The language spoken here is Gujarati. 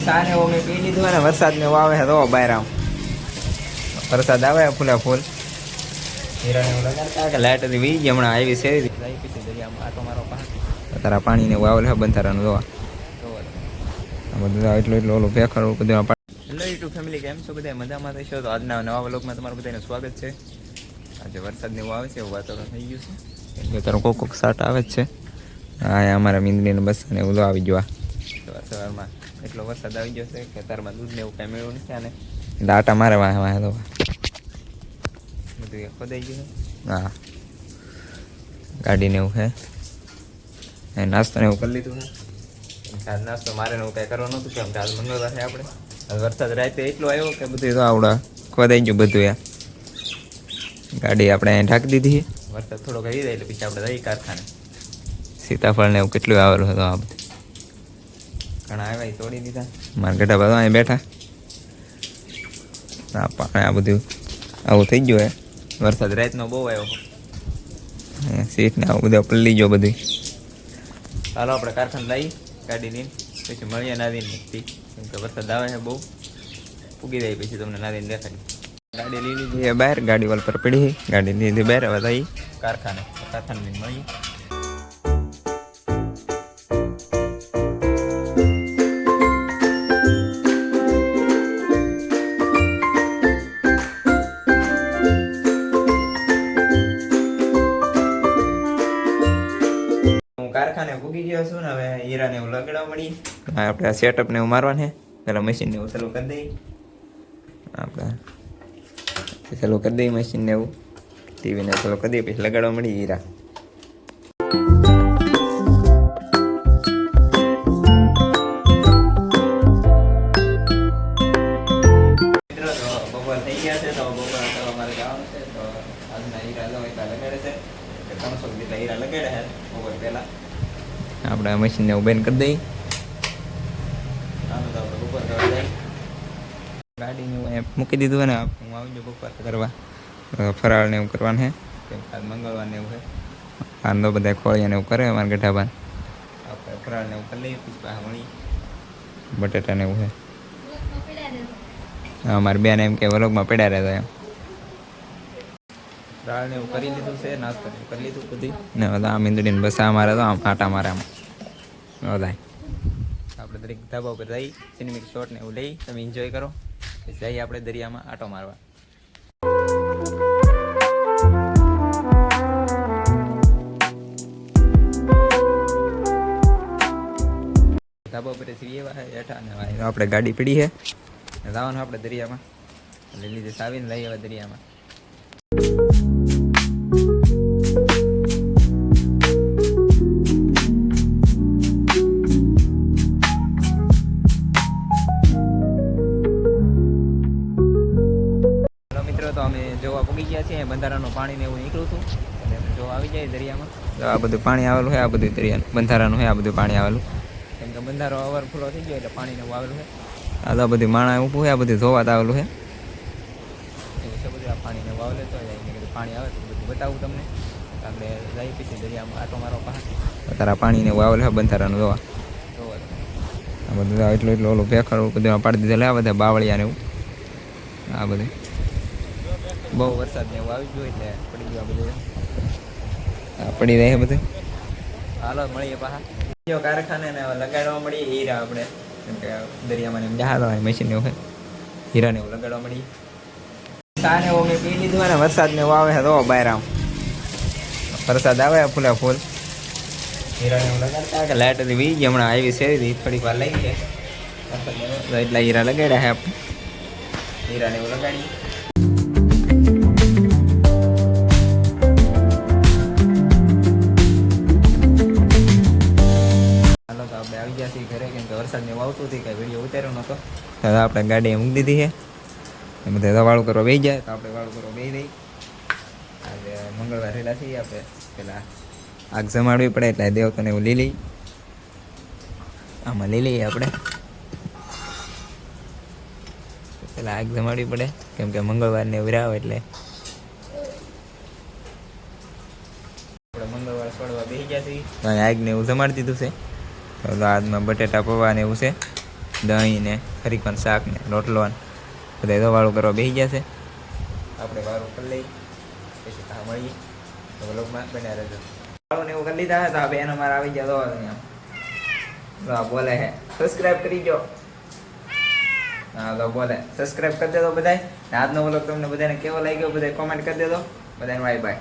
સાને ઓ મેં પી લીધું ને વરસાદ ને આવે તો બહાર આમ વરસાદ આવે ફૂલા ફૂલ હીરાને એવું લગાડતા કે લાઈટ હતી વી ગઈ હમણાં આવી છે પછી દરિયામાં આટો મારો તારા પાણી ને વાવેલ હે બંધારાનું જોવા બધું એટલું ઓલું ફેખર બધું. હેલો યુટ્યુબ ફેમિલી, કેમ છો બધા? મજામાં થશો તો આજના નવા વ્લોગમાં તમારું બધાનું સ્વાગત છે. આજે વરસાદને એવું આવે છે, એવું વાતાવરણ થઈ ગયું છે એટલે તારો કોક સાટ આવે જ છે. હા, અમારા મીંદડીને બસ ને એવું આવી ગયો સવારમાં એટલો વરસાદ આવી ગયો છે કે તારમાં દૂધ ને એવું કાંઈ મેળવું નથી. આને દાટા મારે વાહ વાહ તો બધું ખોદાઈ ગયું. હા, ગાડીને એવું છે, નાસ્તો ને એવું કરી લીધું છે. આજ નાસ્તો મારે એવું કાંઈ કરવાનું નહોતું કેમ કે આજ મંગળવાર છે આપણે. વરસાદ રાતે એટલો આવ્યો કે બધું તો આવડા ખોદાઈ ગયું બધું. ગાડી આપણે ઢાંકી દીધી. વરસાદ થોડો કરી જાય એટલે પછી આપણે જઈ કારખાને. સીતાફળ ને એવું કેટલું આવેલું હતું. આ બધું ઘણા આવ્યા તોડી દીધા. મારા ગઢા બધા અહીં બેઠા. આ બધું આવું થઈ ગયું. વરસાદ રાતનો બહુ આવ્યો. સીટ ને આવું બધું પલ્લી ગયો બધું. ચાલો આપણે કારખાને લઈ ગાડી લઈને પછી મળીએ નાદીને નથી કેમ કે વરસાદ આવે છે બહુ. પૂગી જાય પછી તમને નાદીને દેખાડી. ગાડી લઈ લીધી બહાર, ગાડી વાલ પર પડી. ગાડી લીધી બહાર, હવે જઈ કારખાને લઈને મળીએ. કારખાને ભૂગી ગયો છું ને હવે હીરાને એવું લગાડવા મળી. આપણે આ સેટઅપ ને એવું મારવાનું છે. પેલા મશીન ને એવું ચાલુ કરી દઈએ. આપણે ચાલુ કરી દઈએ મશીન ને એવું, ટીવી ને ચાલુ કરી દઈએ પછી લગાડવા મળી હીરા. બપોર થઈ ગયા છે તો બપોર અમારે જવાનું છે તો આજના હીરા લગાડે છે. 300 જેટલા હીરા લગાડ્યા છે બપોર પહેલા. આપણે આ મશીનને એવું બેન કરી દઈએ. આપણે બપોર કરવા જાય. ગાડીને હું મૂકી દીધું હોય ને હું આવી જાઉં બપોર કરવા. ફરાળ ને એવું કરવાનું છે કેમ કે મંગળવાર ને એવું છે. આંદો બધા ખોળિયા ને એવું કરે અમારા ગઢાબાન. આપણે ફરાળ ને એવું કરી લઈએ પછી પાછા મળી બટેટા ને એવું છે. અમારી બેન એમ કે વલોગમાં પડ્યા રહેતા એમ. દાળ ને એવું કરી લીધું છે, નાસ્તો ને કરી લીધું બધી ને બધા મીંદડીને બસ મારે તો આમ આટા મારે આમ બધા. આપણે દરેક ધાબા ઉપર જઈ સિનેમિક શોટ ને એવું લઈ તમે એન્જોય કરો. પછી જઈએ આપણે દરિયામાં આટો મારવા. ધાબા ઉપર હેઠા ને આપણે ગાડી પડી છે જવાનું આપણે દરિયામાં. લઈ લીધે સાવીને લઈ આવ્યા દરિયામાં. તો અમે જોવા પગી ગયા છીએ. બંધારાનું પાણી ને એવું નીકળ્યું હતું એટલે અમે જોવા આવી જાય દરિયામાં. તો આ બધું પાણી આવેલું છે. આ બધું દરિયાનું બંધારાનું છે. આ બધું પાણી આવેલું કેમ કે બંધારો ઓવરફ્લો થઈ ગયો એટલે પાણીને એવું આવેલું છે. આ તો બધી માણા ઊભું છે. આ બધું ધોવા આવેલું છે એવું છે બધું. આ પાણીને વાવેલે તો જાય કીધું પાણી આવે તો બધું બતાવું તમને. આપણે જઈ પછી દરિયામાં આટો મારો પાછા તારા પાણીને એવું આવેલું છે બંધારાનું જોવા. આ બધું એટલું ઓલું ફેખર બધું પાડી દીધેલું. આ બધા બાવળિયા ને એવું આ બધું બહુ વરસાદ ને એવું આવી ગયું એટલે પડી ગયું. આ બધું પડી રહે બધું. હાલો મળીએ પાછા કારખાને ને લગાડવા મળીએ હીરા આપણે કેમ કે દરિયામાં એમ જહાલો મશીન એવું હોય હીરાને એવું લગાડવા મળીએ. સાને એવું મેં પી લીધું ને વરસાદ ને એવું આવે તો બહાર આમ વરસાદ આવે ફૂલા ફૂલ હીરાને એવું લગાડતા કે લાઈટ હતી વી ગઈ હમણાં આવી છે થોડીક વાર લઈ છે એટલા હીરા લગાડ્યા છે આપણે. હીરાને એવું લગાડીએ. આપણે આવી ગયા છીએ ઘરે કેમ કે વરસાદ ને આવતું હતી કઈ વિડીયો ઉતાર્યો નહોતો. આપણે ગાડી મૂકી દીધી છે બધા વાળું કરવા બેસી જાય તો આપણે વાળું કરવા બેસી દઈ. આજે મંગળવાર રહેલા છીએ આપણે પેલા આગ જમાડવી પડે એટલે દેવતાને એવું લઈ લઈ. આમાં લઈ લઈએ આપણે પેલા આગ જમાડવી પડે કેમ કે મંગળવારને એવું રાવ એટલે આપણે મંગળવાર છોડવા બેસી ગયા છીએ. આગને એવું જમાડી દીધું છે. હાથમાં બટેટા પૌવા ને એવું છે. દહીં ને હરીકન શાક ને રોટલો ને બધા તો વાળું કરવા બેસી ગયા છે. આપણે વાળું કરી લઈએ પછી હા મળીએ તો વ્લોગમાં બન્યા રહેજો. વાળું ને એવું કરી લીધા હતા બેન અમારા આવી ગયા તો અહીંયા બોલે હે સબસ્ક્રાઈબ કરી દો. હા તો બોલે સબસ્ક્રાઈબ કરી દેજો બધાય. આજનો વ્લોગ તમને બધાને કેવો લાગ્યો બધા કોમેન્ટ કરી દેજો. બધાને બાય બાય.